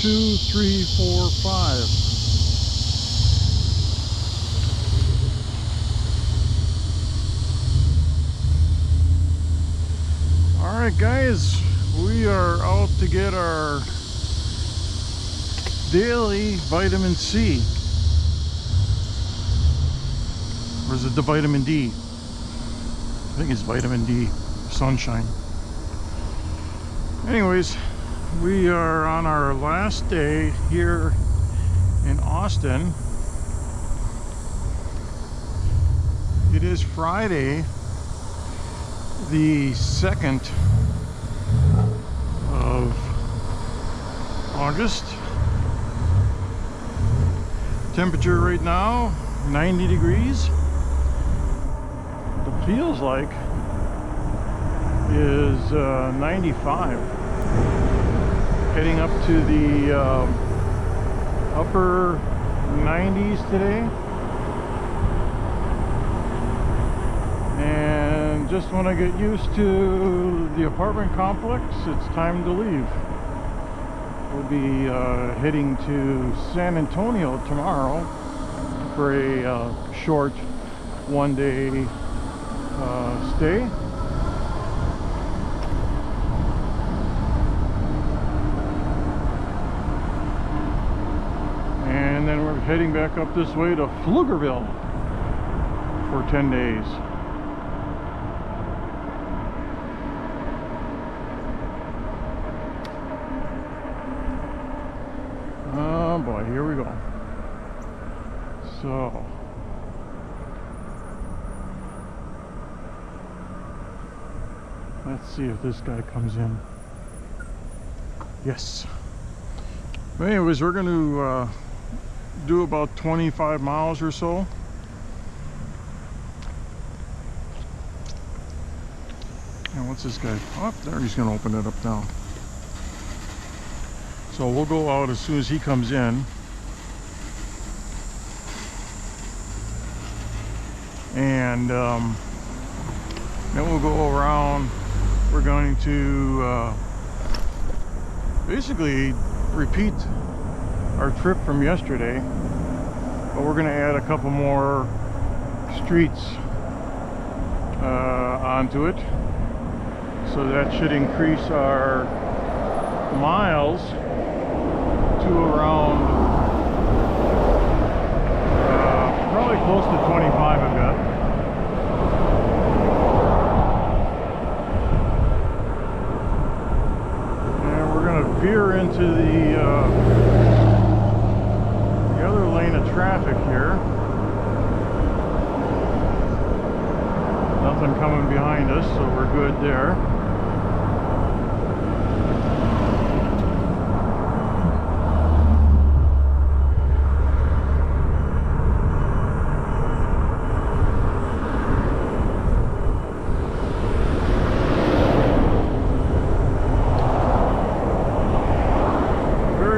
2, 3, 4, 5. Alright guys, we are out to get our daily vitamin C. Or is it the vitamin D? I think it's vitamin D, sunshine. Anyways, we are on our last day here in Austin. It is Friday, the 2nd of August. Temperature right now 90 degrees. It feels like is 95. Heading up to the upper 90s today. And just when I get used to the apartment complex, it's time to leave. We'll be heading to San Antonio tomorrow for a short one-day stay. And then we're heading back up this way to Pflugerville for 10 days. Oh boy, here we go. So let's see if this guy comes in. Yes. Anyways, we're going to do about 25 miles or so. And what's this guy? Oh, there, he's going to open it up now. So we'll go out as soon as he comes in. And then we'll go around. We're going to basically repeat our trip from yesterday, but we're going to add a couple more streets onto it, so that should increase our miles to around probably close to 25, I bet. Veer into the other lane of traffic here. Nothing coming behind us, so we're good there.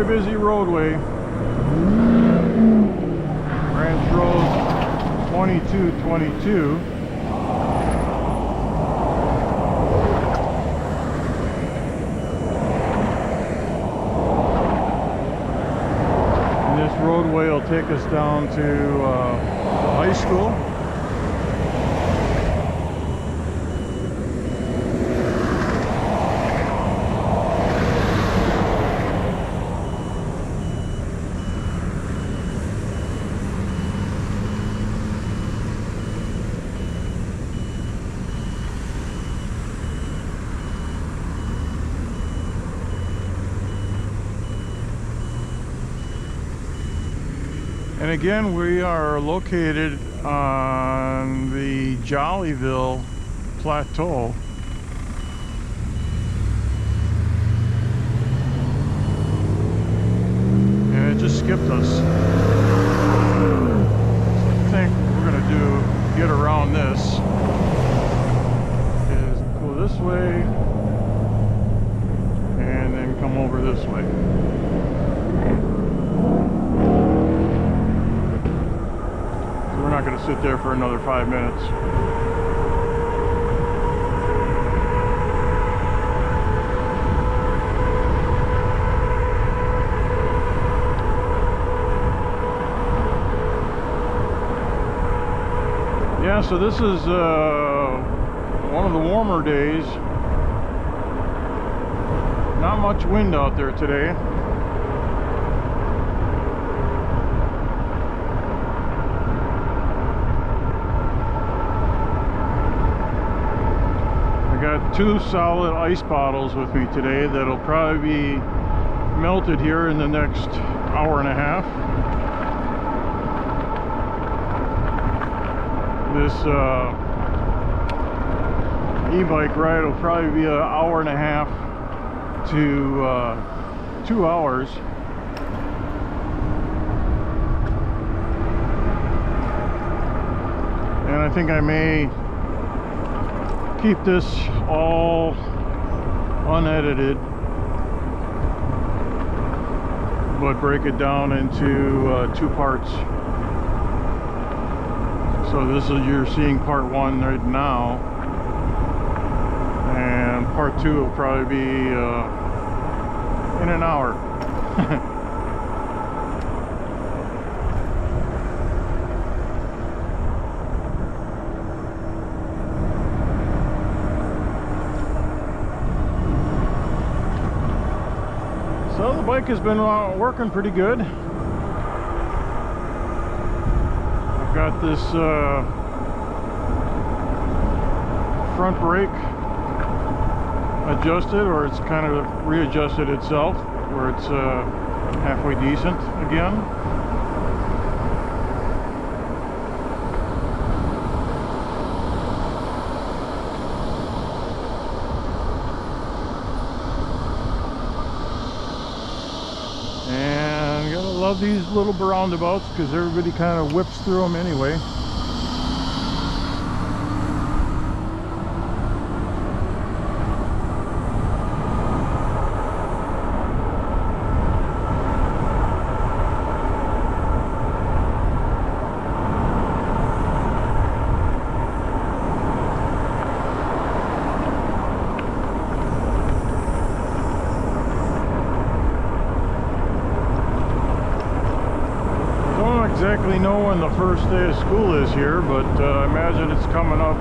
Busy roadway. Ranch Road 2222. And this roadway will take us down to the high school. And again, we are located on the Jollyville Plateau. And it just skipped us. I think what we're going to do, get around this, is go this way and then come over this way. We're not going to sit there for another 5 minutes. Yeah, so this is one of the warmer days. Not much wind out there today. I got 2 solid ice bottles with me today that'll probably be melted here in the next hour and a half. This e-bike ride will probably be an hour and a half to 2 hours. And I think I may keep this all unedited, but break it down into 2 parts. So this is, you're seeing part 1 right now, and part 2 will probably be in an hour. So the bike has been working pretty good. I've got this front brake adjusted, or it's kind of readjusted itself, where it's halfway decent again. And gotta love these little roundabouts because everybody kind of whips through them anyway. Exactly know when the first day of school is here, but I imagine it's coming up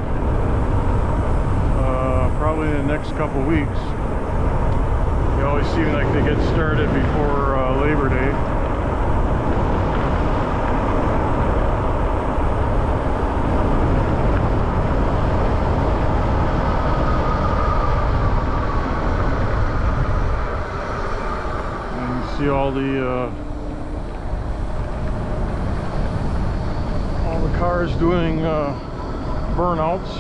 probably in the next couple weeks. They always seem like they get started before Labor Day. And you see all the cars doing burnouts.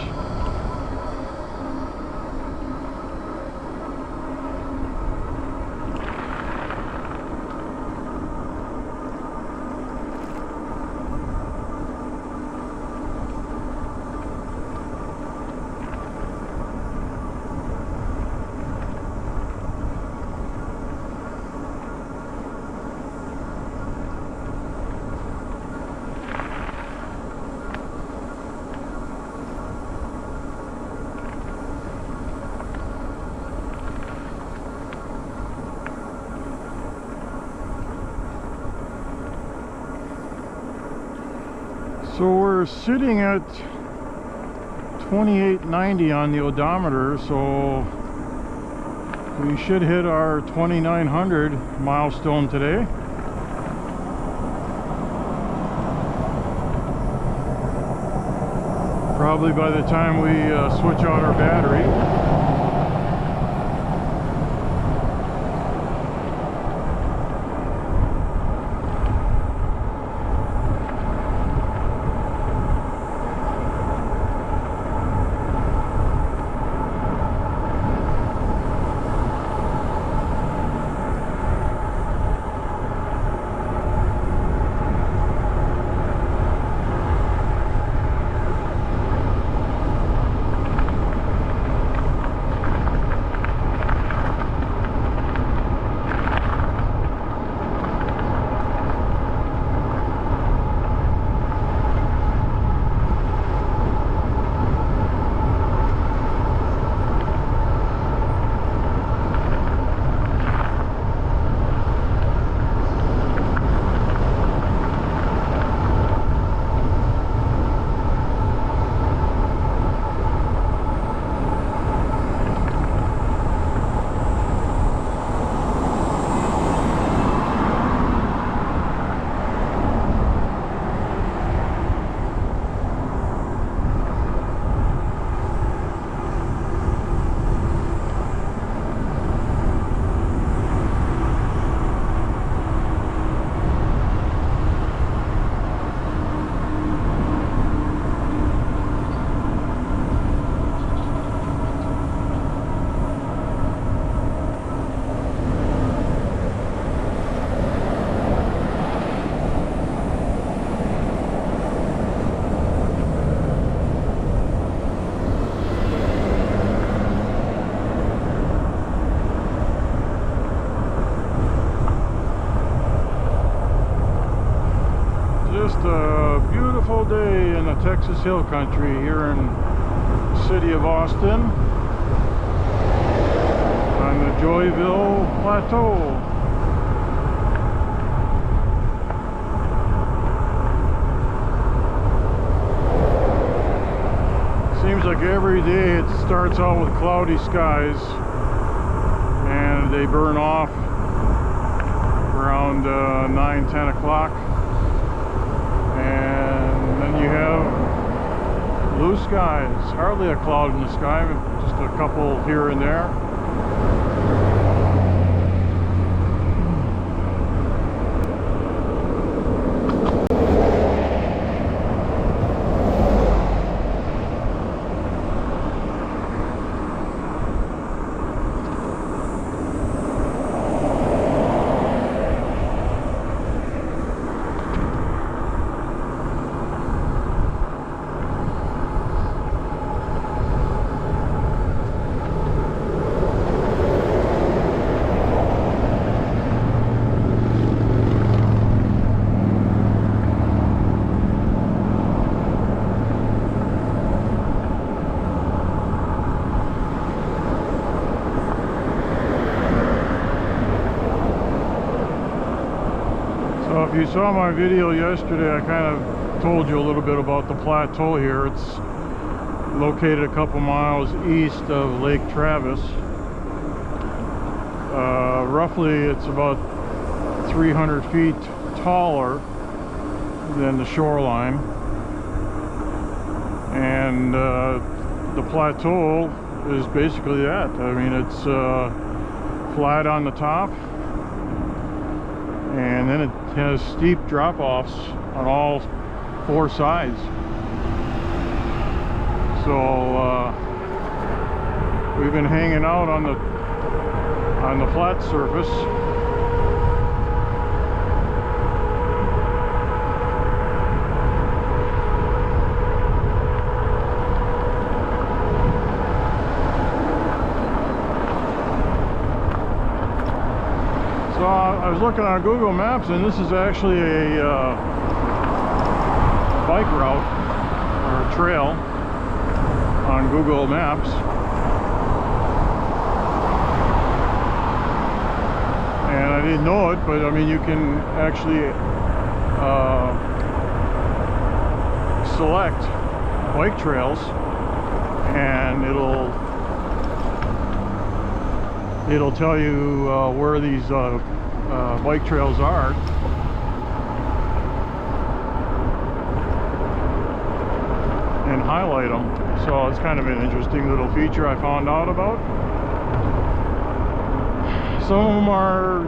So we're sitting at 2890 on the odometer, so we should hit our 2900 milestone today. Probably by the time we switch out our battery. Just a beautiful day in the Texas Hill Country here in the city of Austin on the Jollyville Plateau. Seems like every day it starts out with cloudy skies and they burn off around 9-10 o'clock. And then you have blue skies, hardly a cloud in the sky, just a couple here and there. So if you saw my video yesterday, I kind of told you a little bit about the plateau here. It's located a couple miles east of Lake Travis. Roughly it's about 300 feet taller than the shoreline. And the plateau is basically that. I mean, it's flat on the top, and then it has steep drop-offs on all four sides. So we've been hanging out on the flat surface. So I was looking on Google Maps, and this is actually a bike route or a trail on Google Maps. And I didn't know it, but I mean, you can actually select bike trails, and it'll tell you where these bike trails are. And highlight them. So it's kind of an interesting little feature I found out about. Some of them are,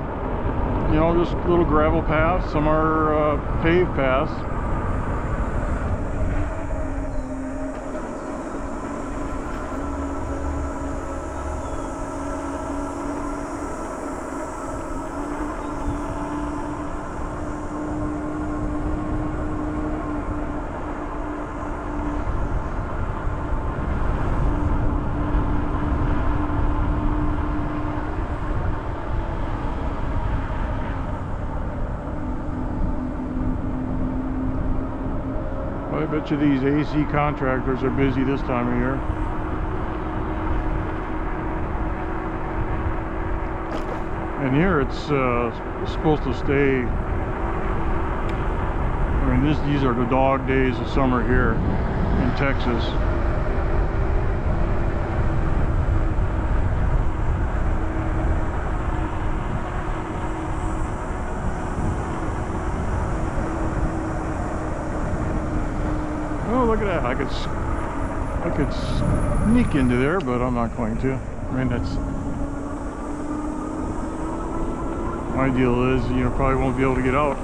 you know, just little gravel paths. Some are paved paths. I bet you these AC contractors are busy this time of year. And here it's supposed to stay. I mean, these are the dog days of summer here in Texas. Oh, look at that. I could sneak into there, but I'm not going to. I mean, that's my deal is, you know, probably won't be able to get out.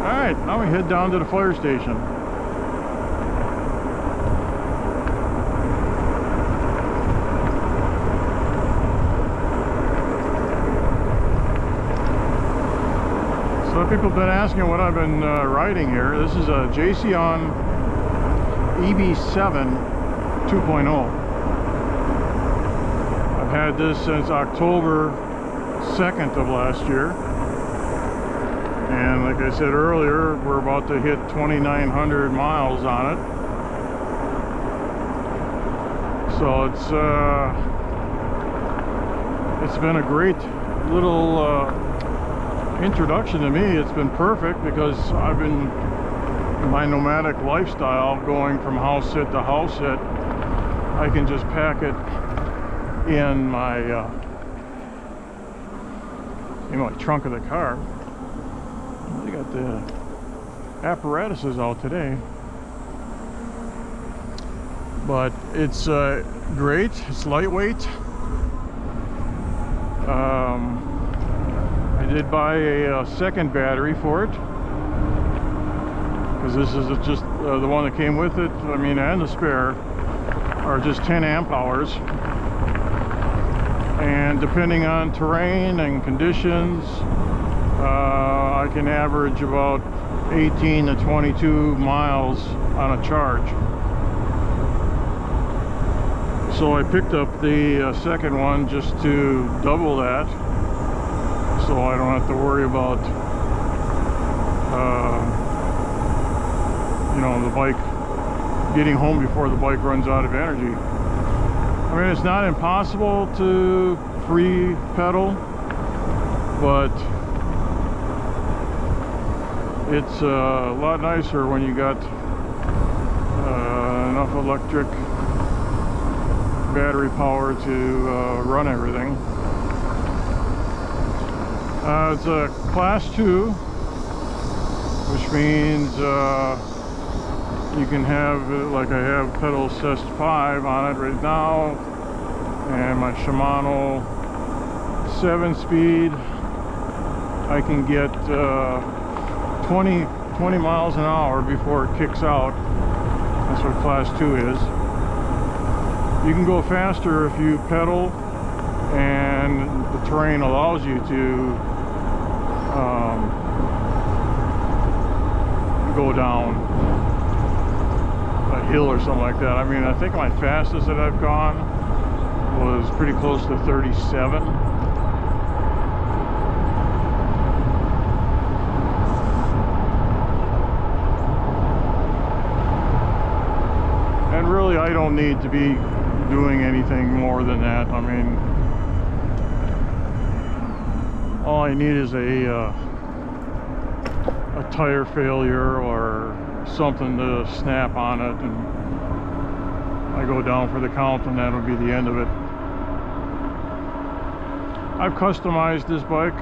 Alright, now we head down to the fire station. So people have been asking what I've been riding here. This is a Jasion EB 2.0. I've had this since October 2nd of last year. And like I said earlier, we're about to hit 2,900 miles on it. So it's been a great little introduction to me. It's been perfect because I've been my nomadic lifestyle, going from house sit to house sit. I can just pack it in my trunk of the car. They got the apparatuses out today, but it's great. It's lightweight. I did buy a second battery for it because this is just the one that came with it. I mean, and the spare are just 10 amp hours, and depending on terrain and conditions, I can average about 18 to 22 miles on a charge. So I picked up the second one just to double that, so I don't have to worry about the bike getting home before the bike runs out of energy. I mean, it's not impossible to free pedal, but it's a lot nicer when you got enough electric battery power to run everything. It's a class 2, which means you can have, like I have pedal assist 5 on it right now, and my Shimano 7-speed. I can get 20 miles an hour before it kicks out. That's what class 2 is. You can go faster if you pedal and the terrain allows you to go down a hill or something like that. I mean, I think my fastest that I've gone was pretty close to 37. And really, I don't need to be doing anything more than that. I mean, all I need is a tire failure or something to snap on it, and I go down for the count, and that'll be the end of it. I've customized this bike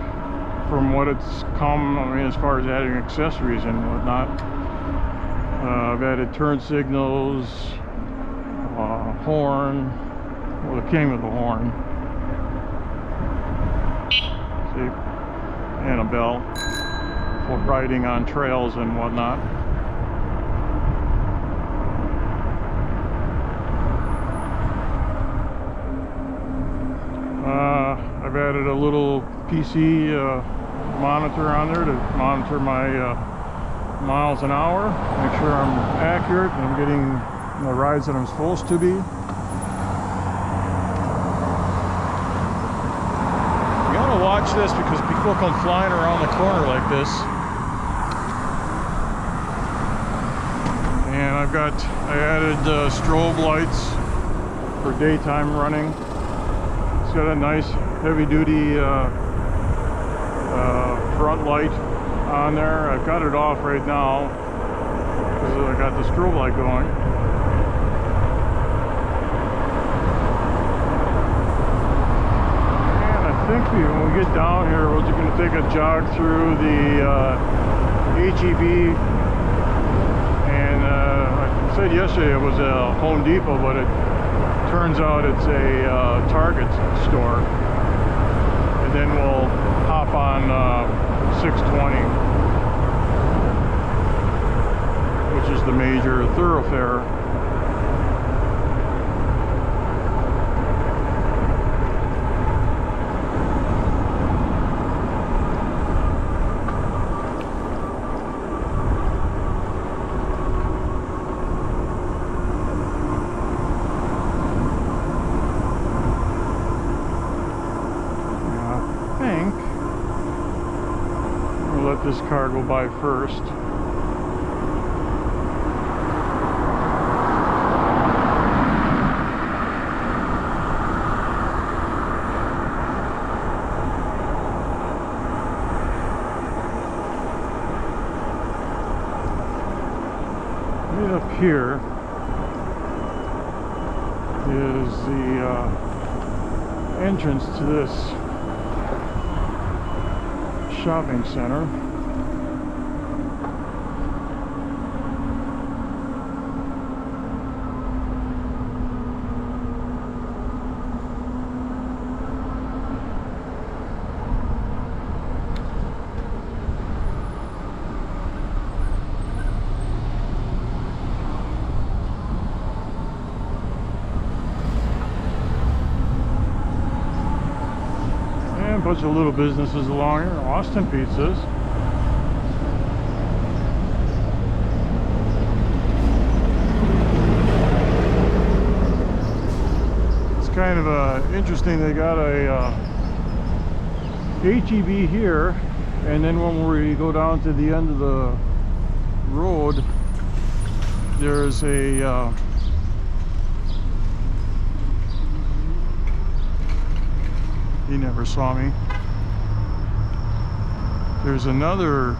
from what it's come, I mean, as far as adding accessories and whatnot. I've added turn signals, horn, well, it came with a horn, see, and a bell for riding on trails and whatnot. I've added a little PC monitor on there to monitor my miles an hour, make sure I'm accurate and I'm getting the rides that I'm supposed to be. You gotta watch this because people come flying around the corner like this. And I added strobe lights for daytime running. It's got a nice heavy-duty front light on there. I've got it off right now because I got the strobe light going. And I think when we get down here, we're just going to take a jog through the HEB. And I said yesterday it was a Home Depot, but it turns out it's a Target store. And then we'll hop on 620, which is the major thoroughfare. I think let this car go by first. Right up here is the entrance to this shopping center. A bunch of little businesses along here. Austin Pizzas. It's kind of interesting. They got a HEB here, and then when we go down to the end of the road, there's a he never saw me. There's another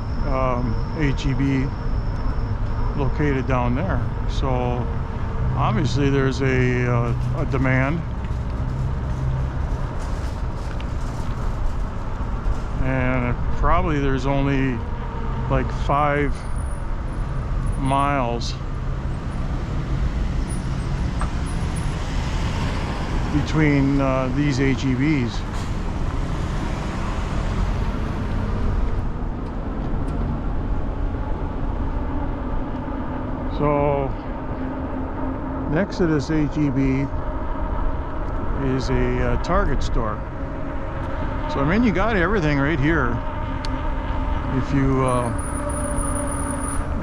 HEB located down there. So obviously there's a demand. And probably there's only like 5 miles between these HEBs. So next to this HEB is a Target store. So I mean, you got everything right here if you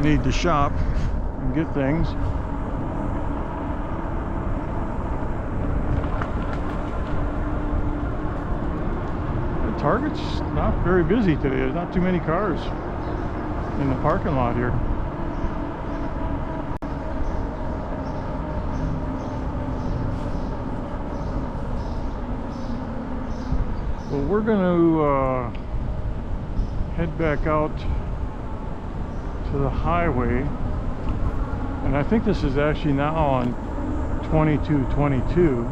need to shop and get things. Target's not very busy today. There's not too many cars in the parking lot here. Well, we're going to head back out to the highway, and I think this is actually now on 2222.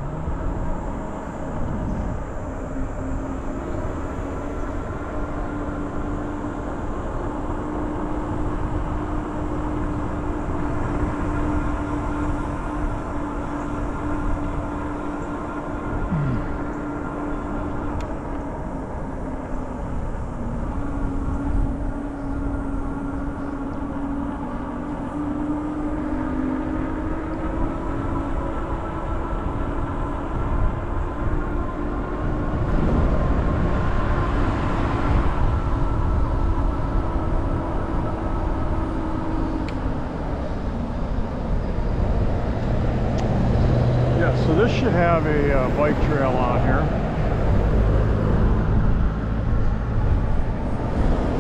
So this should have a bike trail on here,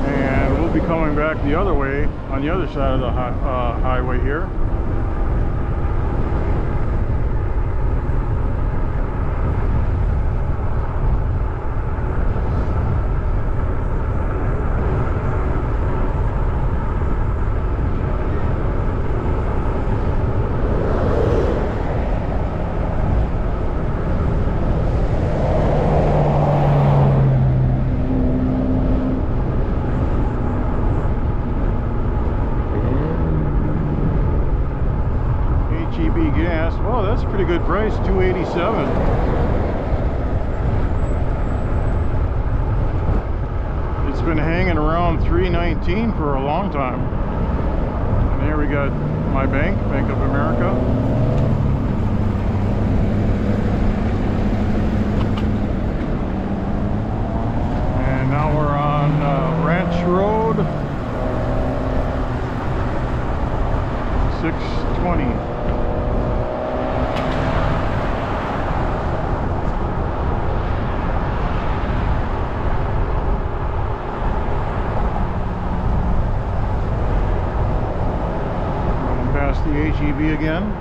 and we'll be coming back the other way on the other side of the highway here. Gas. Well, that's a pretty good price, $2.87. It's been hanging around $3.19 for a long time. And there we got my bank, Bank of America. And now we're on Ranch Road, 620. HEB again.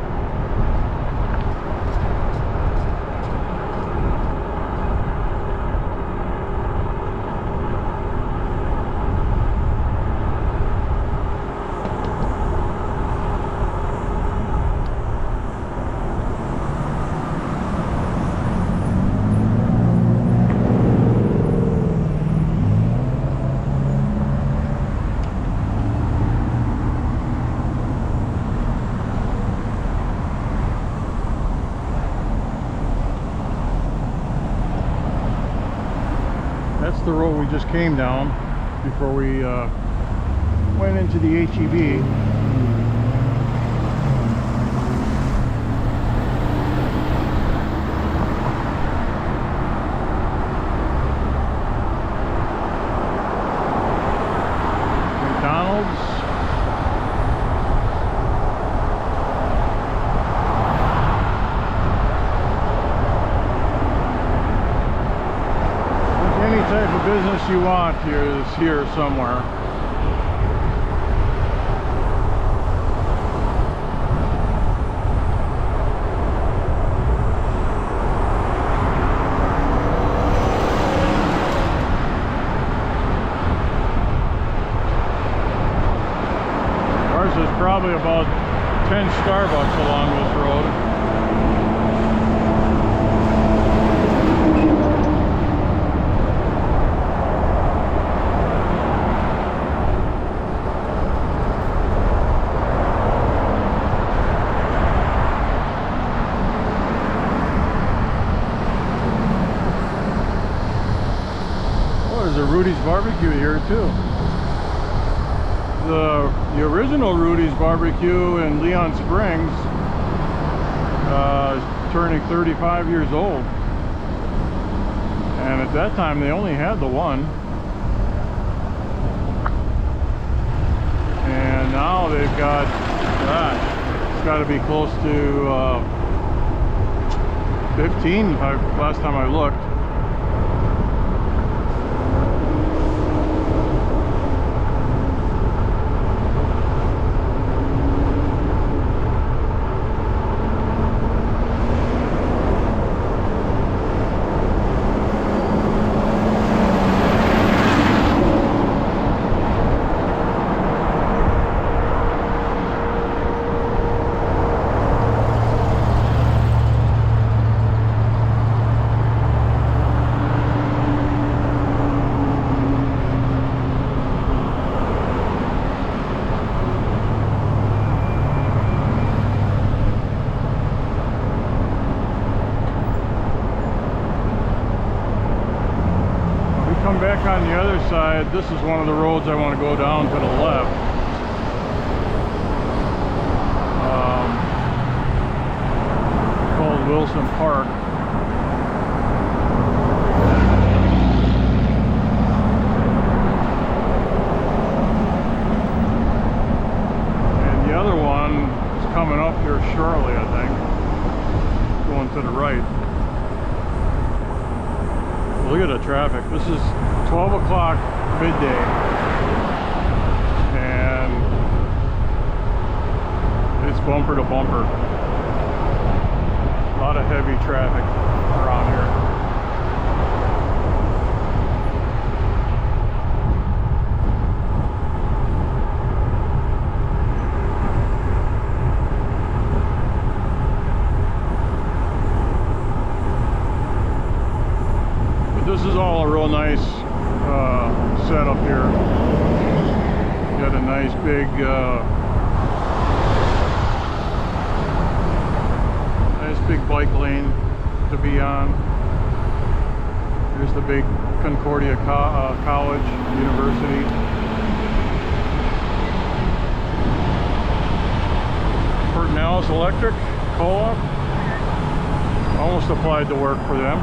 That's the road we just came down before we went into the HEB. McDonald's. Any type of business you want here is here somewhere. Ours is probably about 10 Starbucks along this road. There's a Rudy's Barbecue here too. The original Rudy's Barbecue in Leon Springs is turning 35 years old, and at that time they only had the one, and now they've got, gosh, it's got to be close to 15 last time I looked. Back on the other side, this is one of the roads I want to go down to the left. Called Wilson Park. And the other one is coming up here shortly, I think. Going to the right. Look at the traffic. This is 12 o'clock midday, and it's bumper to bumper. A lot of heavy traffic around here. This is all a real nice setup here. Got a nice big bike lane to be on. Here's the big Concordia College University. Pertinalis Electric Co-op. Almost applied to work for them.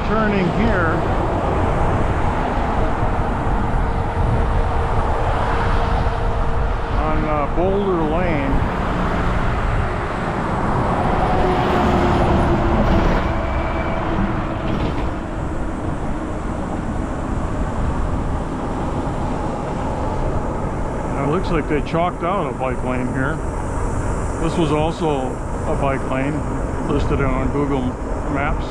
turning here. On Boulder Lane. It looks like they chalked out a bike lane here. This was also a bike lane listed on Google Maps.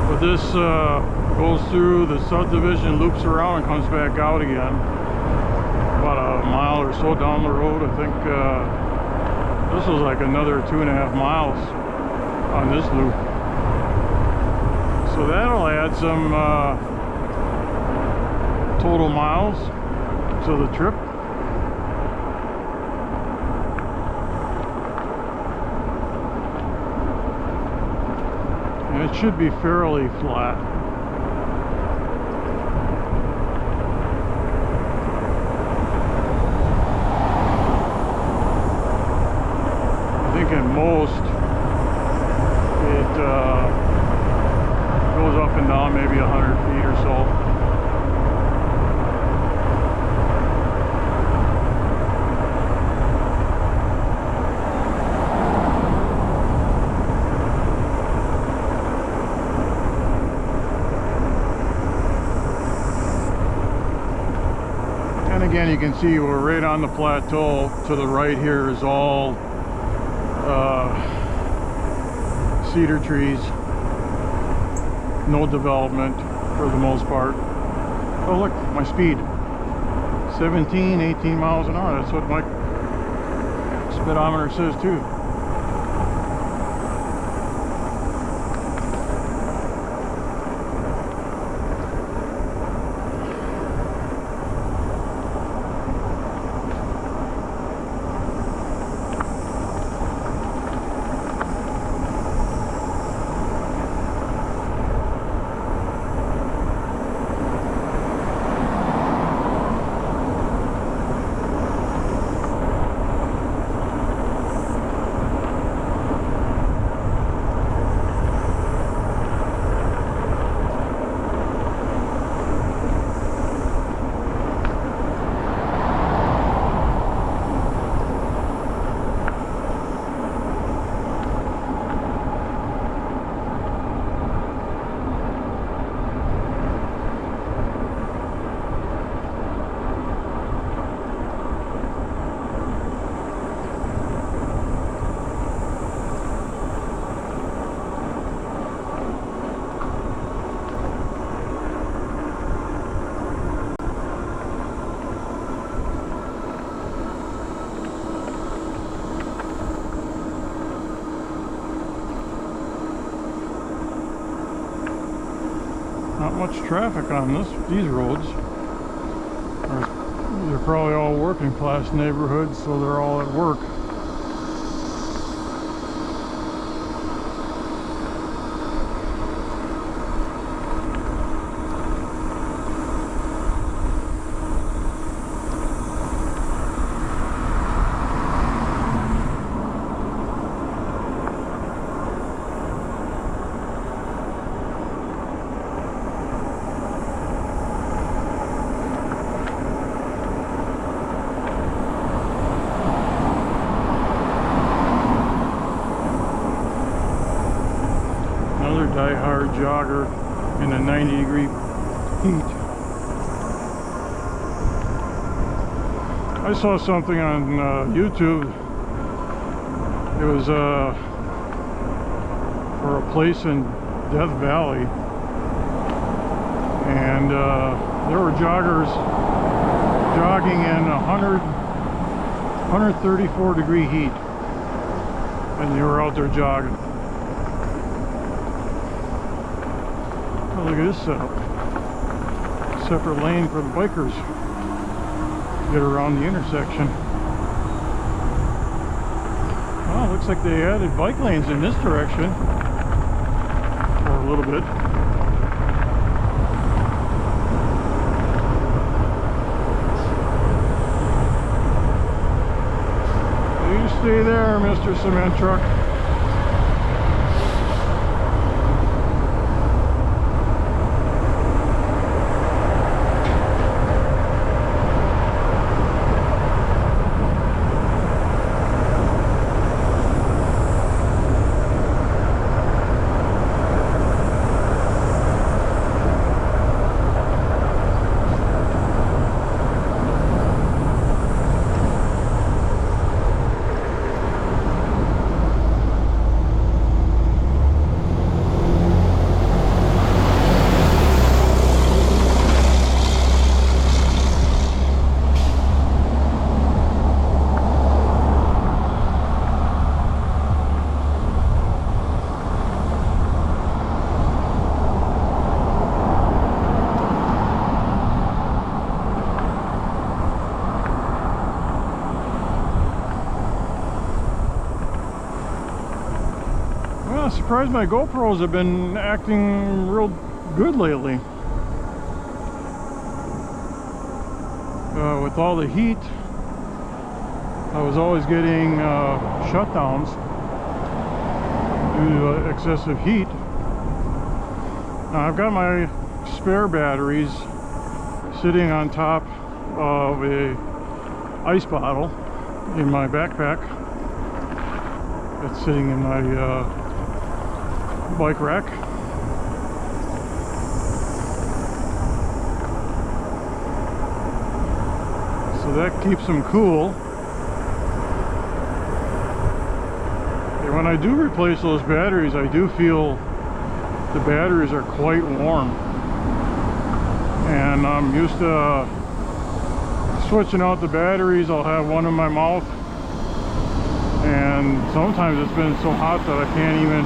But this goes through the subdivision, loops around, and comes back out again. About a mile or so down the road. I think this was like another 2.5 miles on this loop. So that'll add some total miles to the trip. And it should be fairly flat. I think at most it goes up and down maybe 100 feet or so. Again, you can see we're right on the plateau. To the right here is all cedar trees, no development for the most part. Oh look, my speed, 17, 18 miles an hour. That's what my speedometer says too. Not much traffic on these roads. They're probably all working class neighborhoods, so they're all at work. Die-hard jogger in a 90-degree heat. I saw something on YouTube. It was for a place in Death Valley, and there were joggers jogging in 134-degree heat, and they were out there jogging. Oh, look at this setup. Separate lane for the bikers to get around the intersection. Well, looks like they added bike lanes in this direction for a little bit. You stay there, Mr. Cement Truck. Surprised my GoPros have been acting real good lately. With all the heat, I was always getting shutdowns due to excessive heat. Now I've got my spare batteries sitting on top of a ice bottle in my backpack. It's sitting in my bike rack. So that keeps them cool. And when I do replace those batteries, I do feel the batteries are quite warm. And I'm used to switching out the batteries. I'll have one in my mouth. And sometimes it's been so hot that I can't even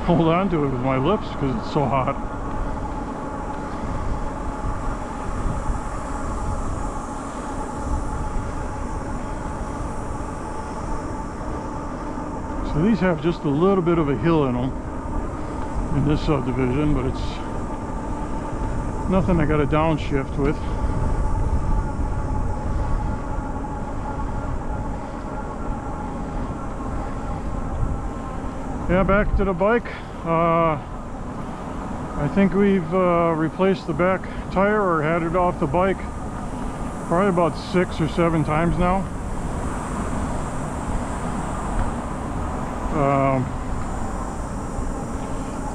hold on to it with my lips because it's so hot. So these have just a little bit of a hill in them in this subdivision, but it's nothing I got to downshift with. Yeah, back to the bike. I think we've replaced the back tire or had it off the bike probably about 6 or 7 times now.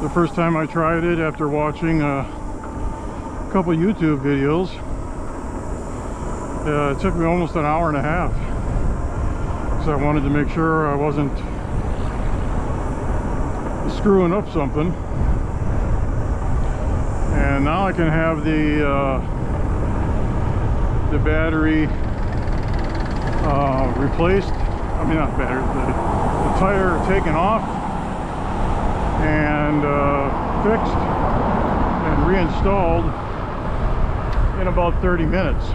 The first time I tried it after watching a couple YouTube videos, it took me almost an hour and a half because I wanted to make sure I wasn't screwing up something. And now I can have the battery replaced. I mean, not battery, the tire taken off and fixed and reinstalled in about 30 minutes.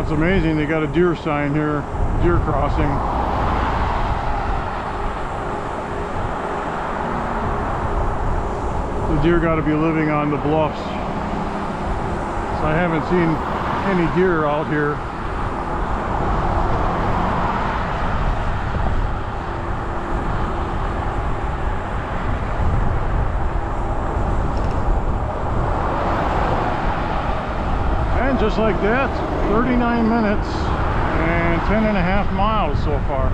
It's amazing, they got a deer sign here, deer crossing. The deer got to be living on the bluffs. So I haven't seen any deer out here. And just like that, 39 minutes and 10.5 miles so far.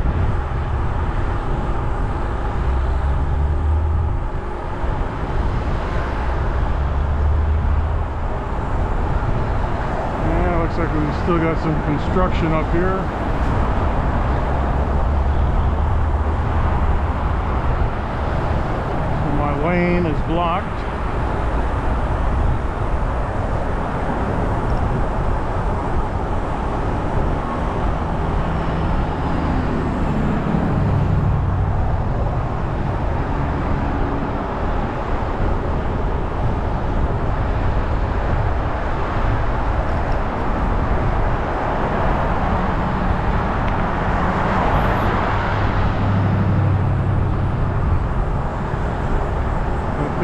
Yeah, looks like we still got some construction up here. So my lane is blocked.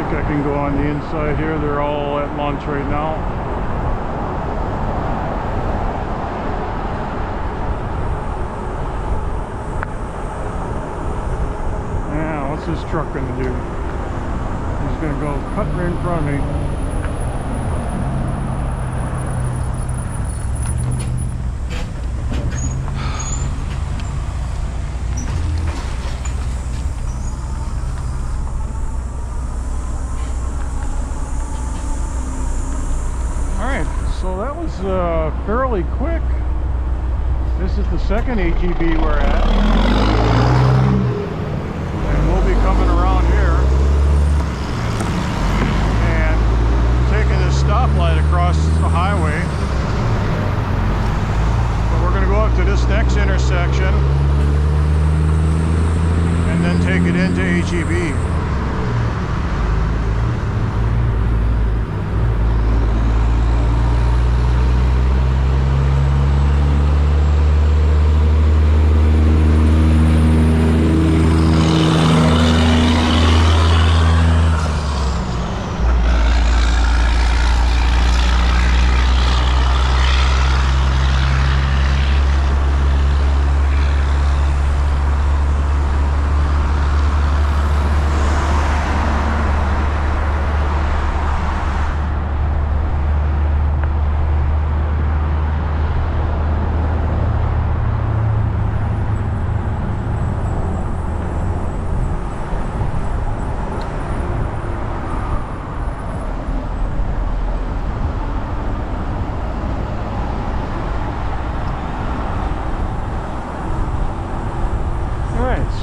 I can go on the inside here. They're all at lunch right now. Now, what's this truck gonna do? He's gonna go cut right in front of me. So that was fairly quick. This is the second HEB we're at. And we'll be coming around here and taking this stoplight across the highway. But we're going to go up to this next intersection and then take it into HEB.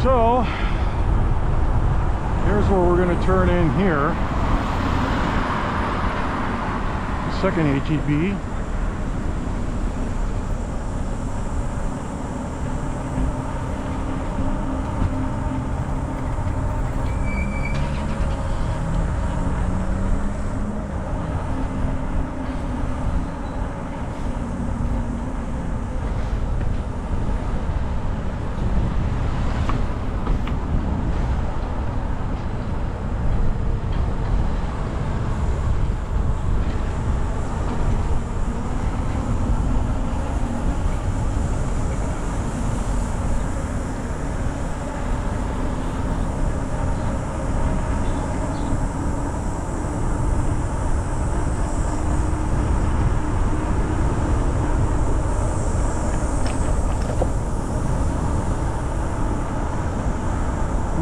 So here's where we're going to turn in here. The second HEB.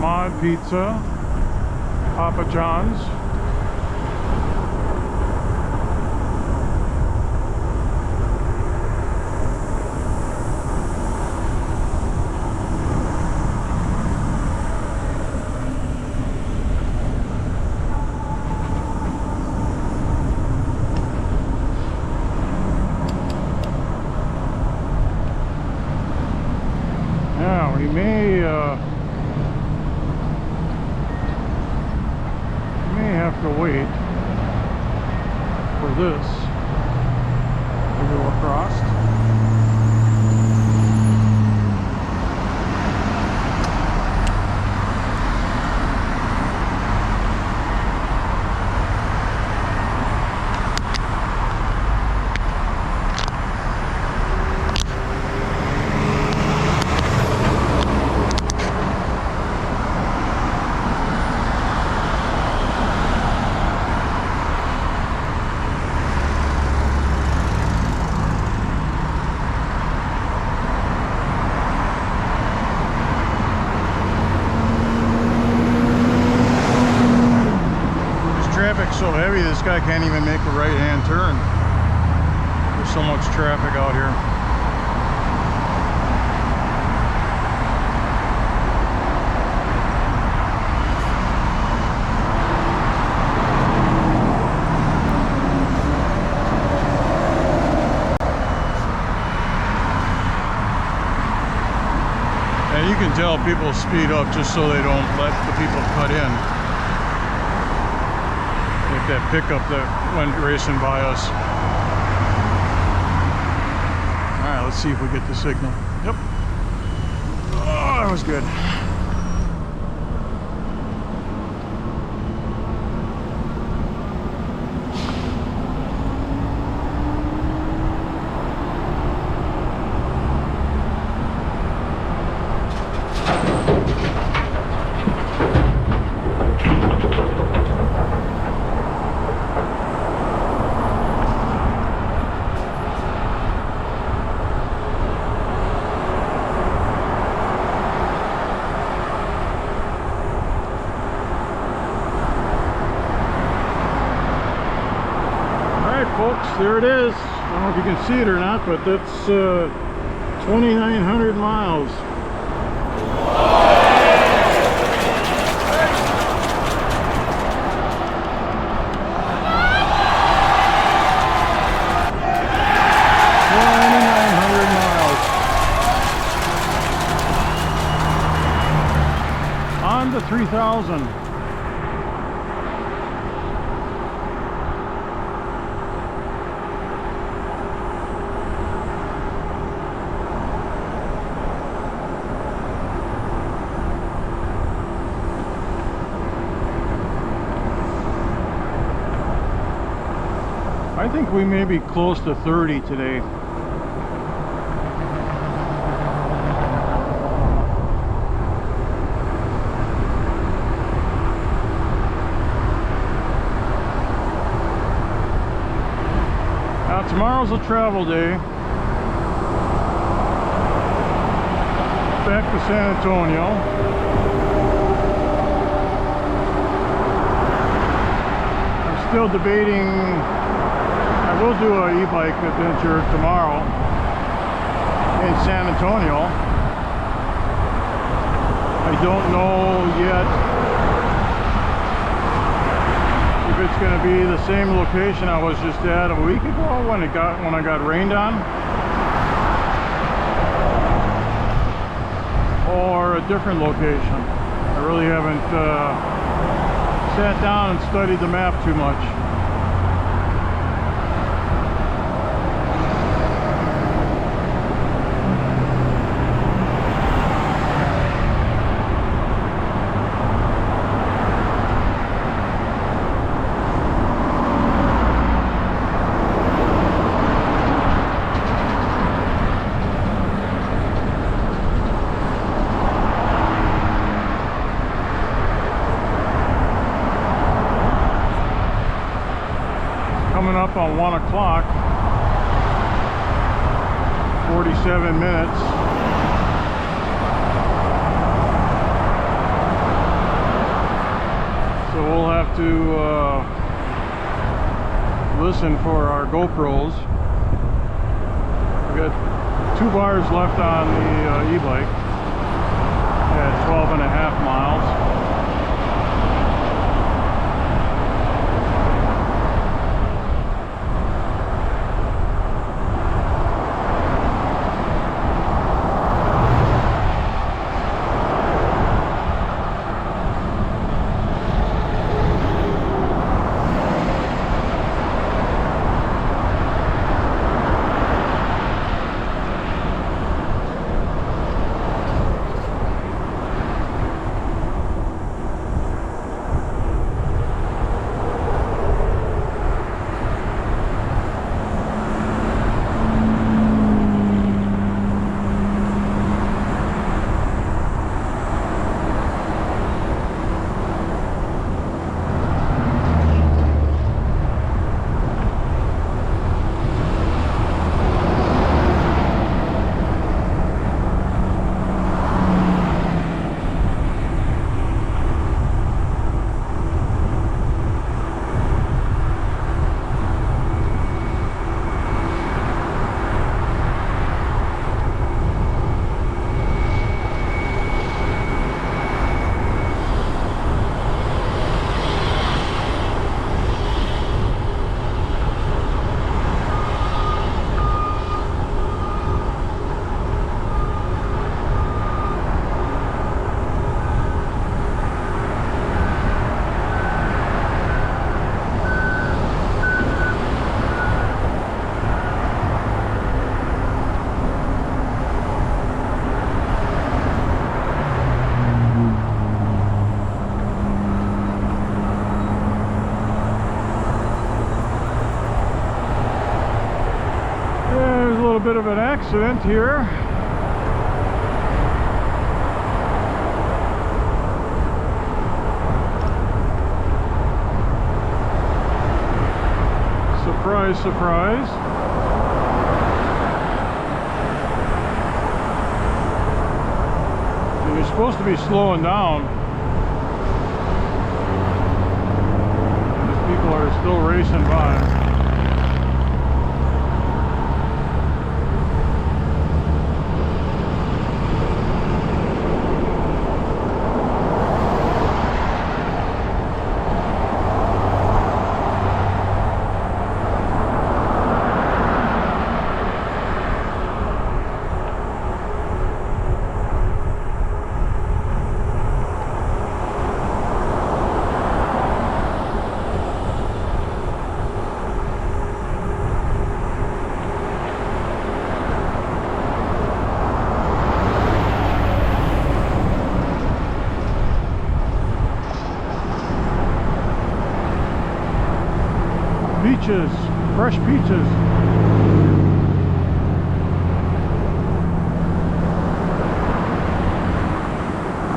Mod Pizza, Papa John's. Now we may have to wait for this to go across. So heavy, this guy can't even make a right-hand turn. There's so much traffic out here. And you can tell people speed up just so they don't let the people cut in. That pickup that went racing by us. All right, let's see if we get the signal. Yep. Oh, that was good. Folks, there it is. I don't know if you can see it or not, but that's 2,900 miles. On to 3,000. I think we may be close to 30 today. Now tomorrow's a travel day. Back to San Antonio. I'm still debating. We'll do an e-bike adventure tomorrow in San Antonio. I don't know yet if it's going to be the same location I was just at a week ago when I got rained on, or a different location. I really haven't sat down and studied the map too much. Coming up on 1 o'clock, 47 minutes. So we'll have to listen for our GoPros. We got 2 bars left on the e-bike at 12.5 miles. Bit of an accident here. Surprise, surprise. And you're supposed to be slowing down. These people are still racing by. inches.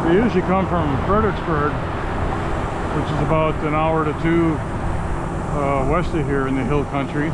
We usually come from Fredericksburg, which is about an hour to two west of here in the hill country.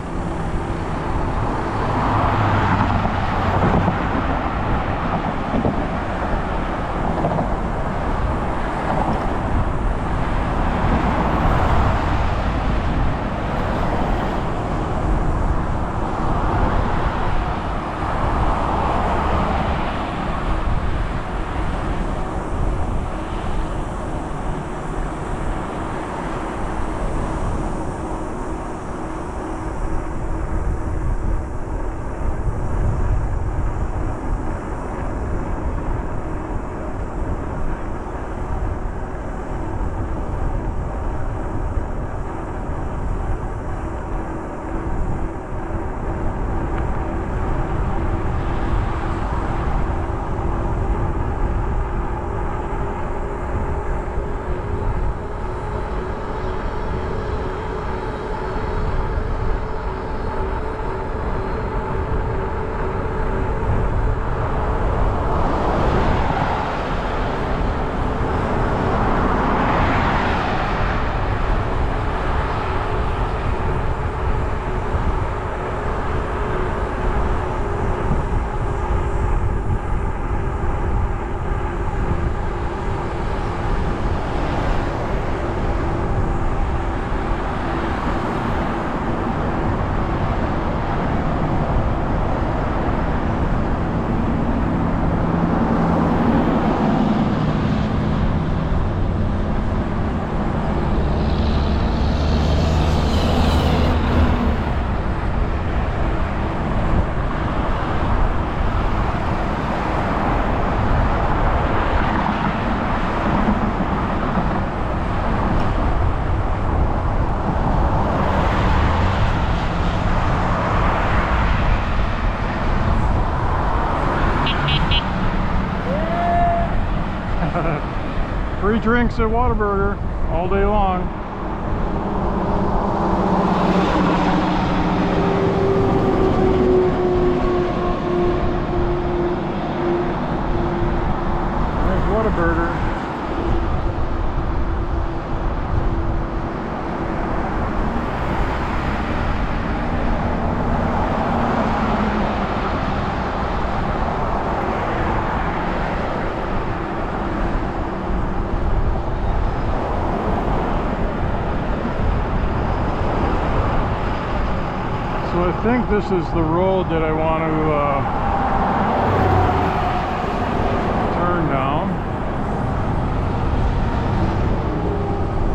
Free drinks at Whataburger all day long. There's Whataburger. So I think this is the road that I want to turn down.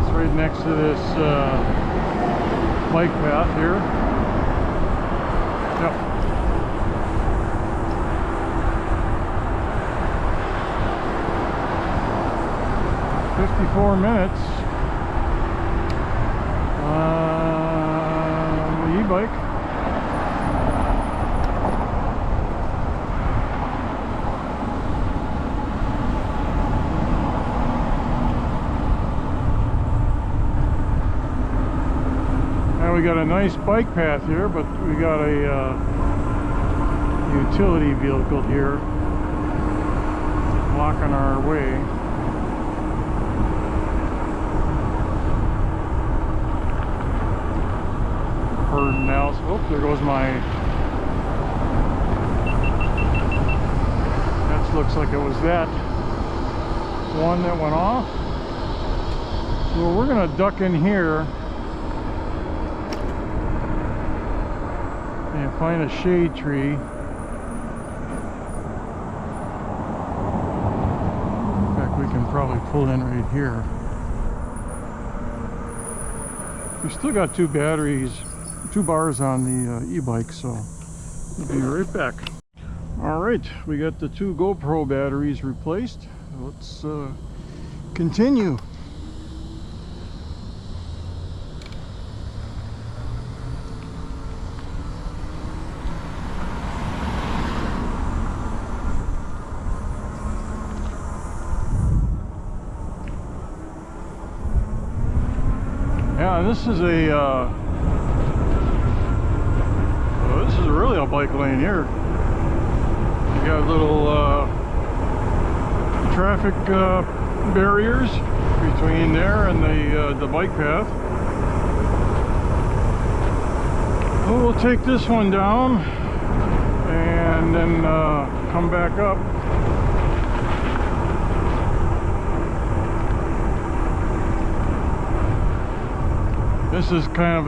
It's right next to this bike path here. Yep. .54 the e-bike. We got a nice bike path here, but we got a utility vehicle here blocking our way. Herd now. Oh, there goes my. That looks like it was that one that went off. So we're gonna duck in here and find a shade tree. In fact, we can probably pull in right here. We still got two bars on the e-bike, so we'll be right back. All right, we got the two GoPro batteries replaced. Let's continue. Yeah, this is a a bike lane here. You got little traffic barriers between there and the bike path. Well, we'll take this one down and then come back up. This is kind of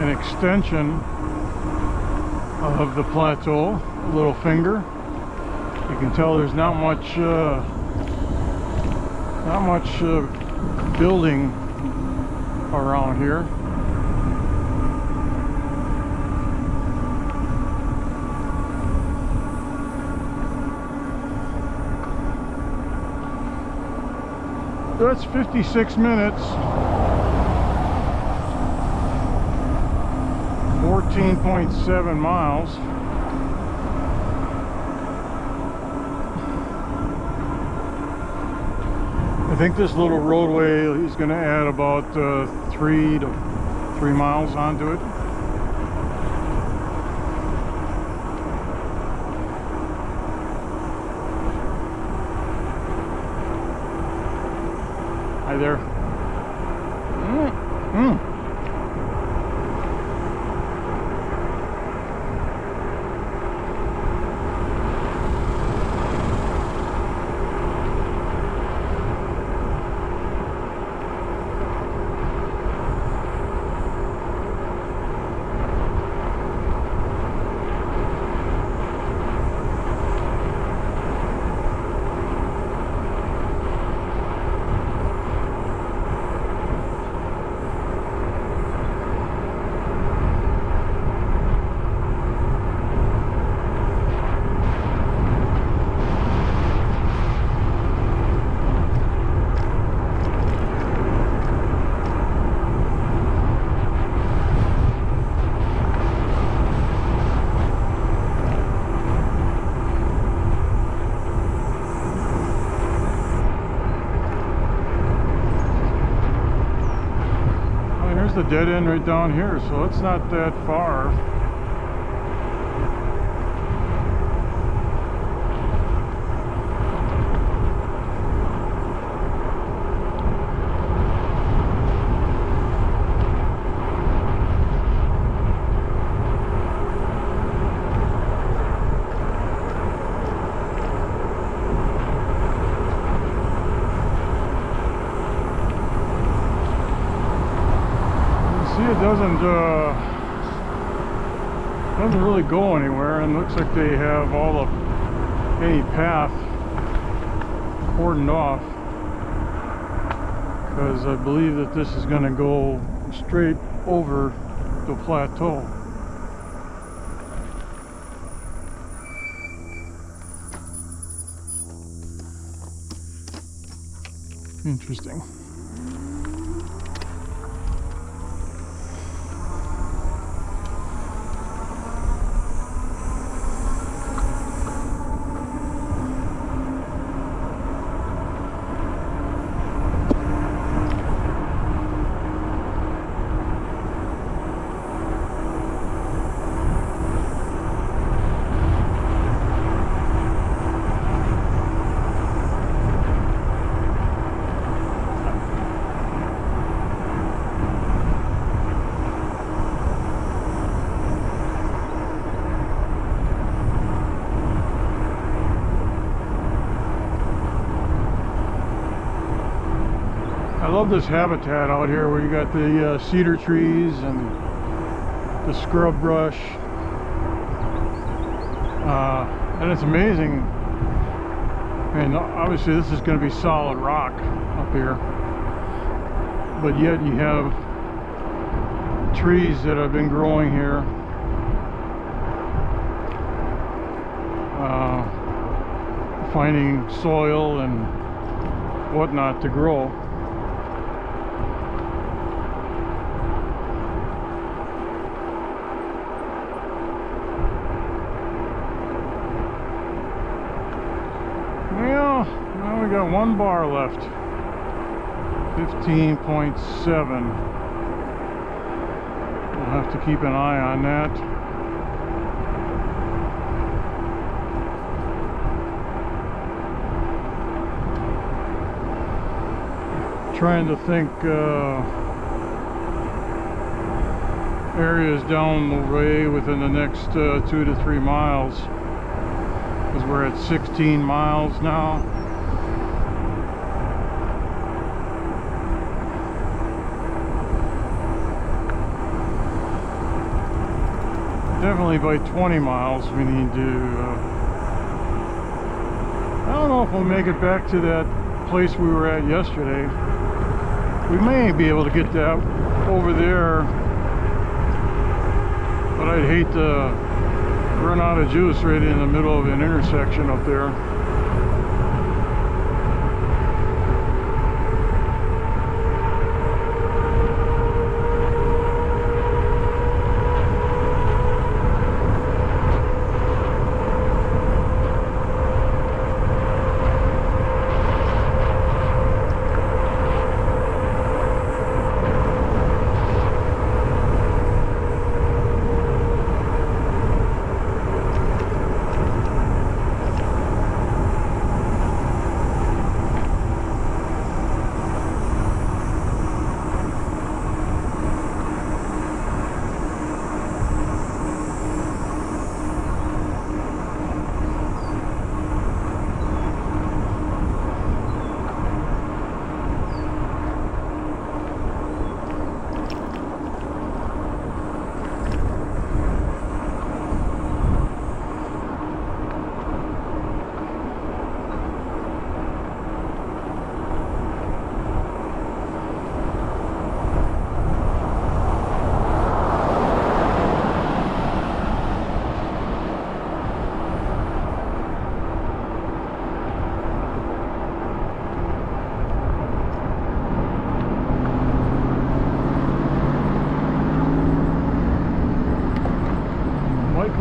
an extension of the plateau, a little finger. You can tell there's not much building around here. That's 56 minutes, 14.7 miles. I think this little roadway is going to add about 3 miles onto it. Hi there. The dead end right down here, so it's not that far. It doesn't really go anywhere, and looks like they have any path cordoned off, because I believe that this is going to go straight over the plateau. Interesting. I love this habitat out here where you got the cedar trees and the scrub brush, and it's amazing. And obviously this is going to be solid rock up here, but yet you have trees that have been growing here, finding soil and whatnot to grow. Well, now we got one bar left. 15.7. have to keep an eye on that. Trying to think areas down the way within the next 2 to 3 miles, because we're at 16 miles now. Definitely by 20 miles we need to I don't know if we'll make it back to that place we were at yesterday. We may be able to get that over there, but I'd hate to run out of juice right in the middle of an intersection up there.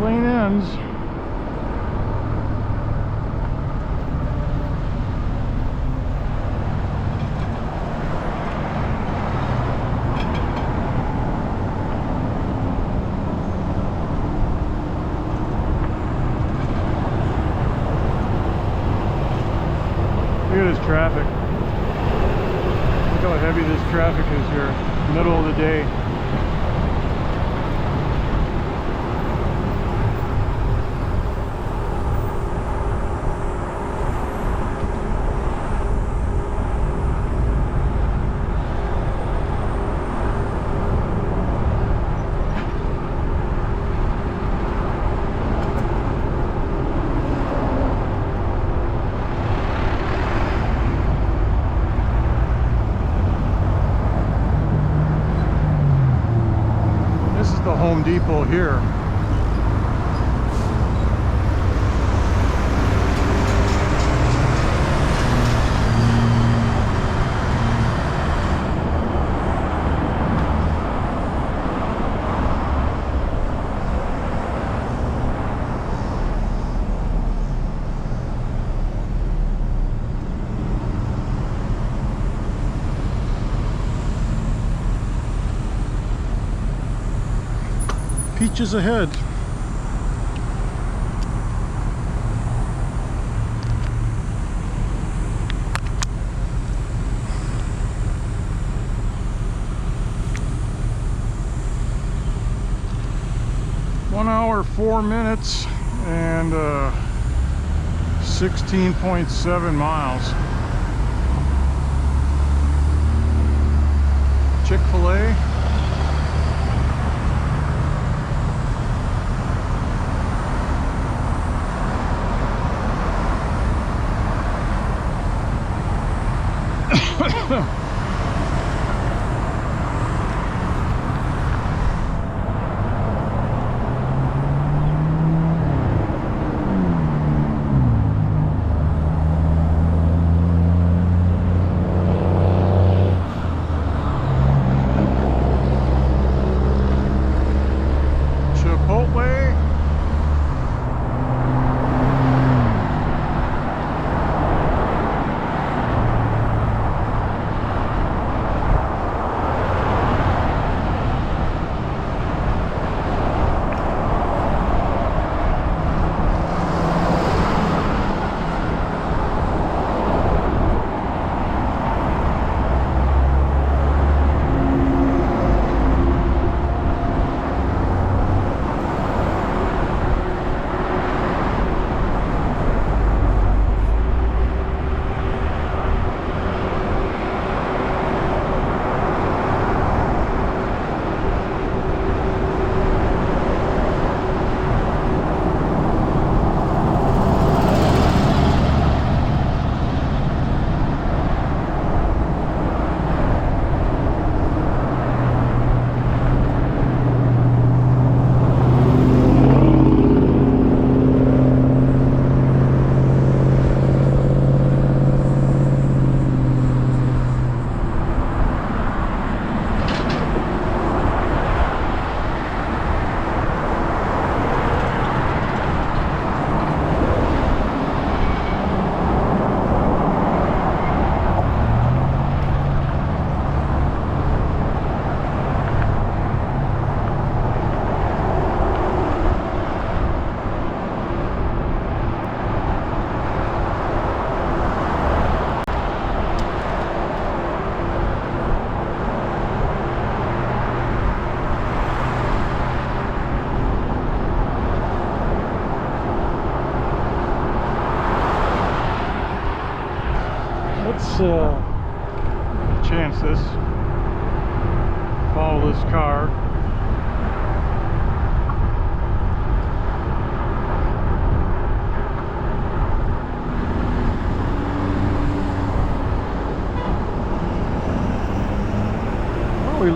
Lane ends. Look at this traffic. Look how heavy this traffic is here, middle of the day. Home Depot here. Peaches ahead. One hour, 4 minutes, and 16.7 miles. Chick-fil-A.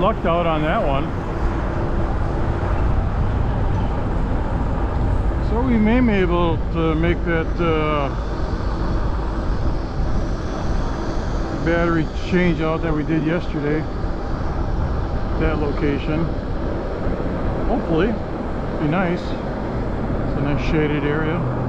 lucked out on that one. So we may be able to make that battery change out that we did yesterday. That location. Hopefully. Be nice. It's a nice shaded area.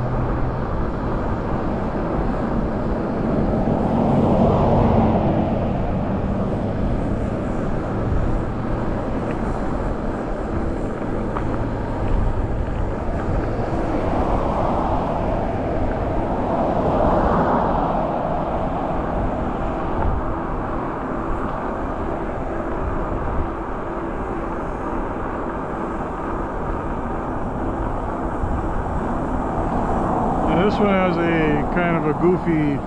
This one has a kind of a goofy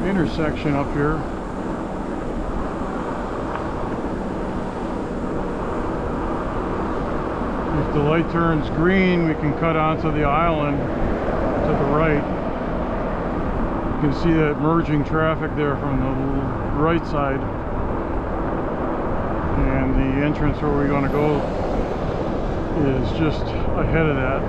intersection up here. If the light turns green, we can cut onto the island to the right. You can see that merging traffic there from the right side. And the entrance where we're going to go is just ahead of that.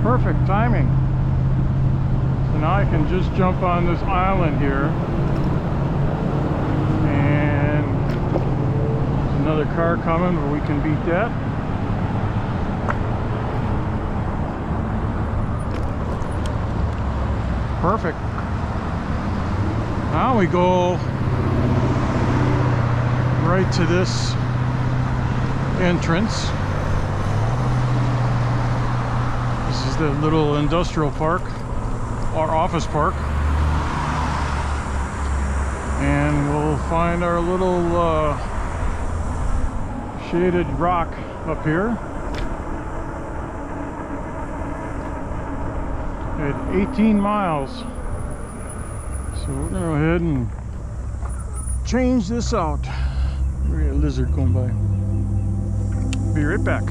Perfect timing. So now I can just jump on this island here, and there's another car coming, but we can beat that. Perfect. Now we go right to this entrance. This is the little industrial park, or office park. And we'll find our little shaded rock up here. At 18 miles. So we're gonna go ahead and change this out. We got a lizard going by. Be right back.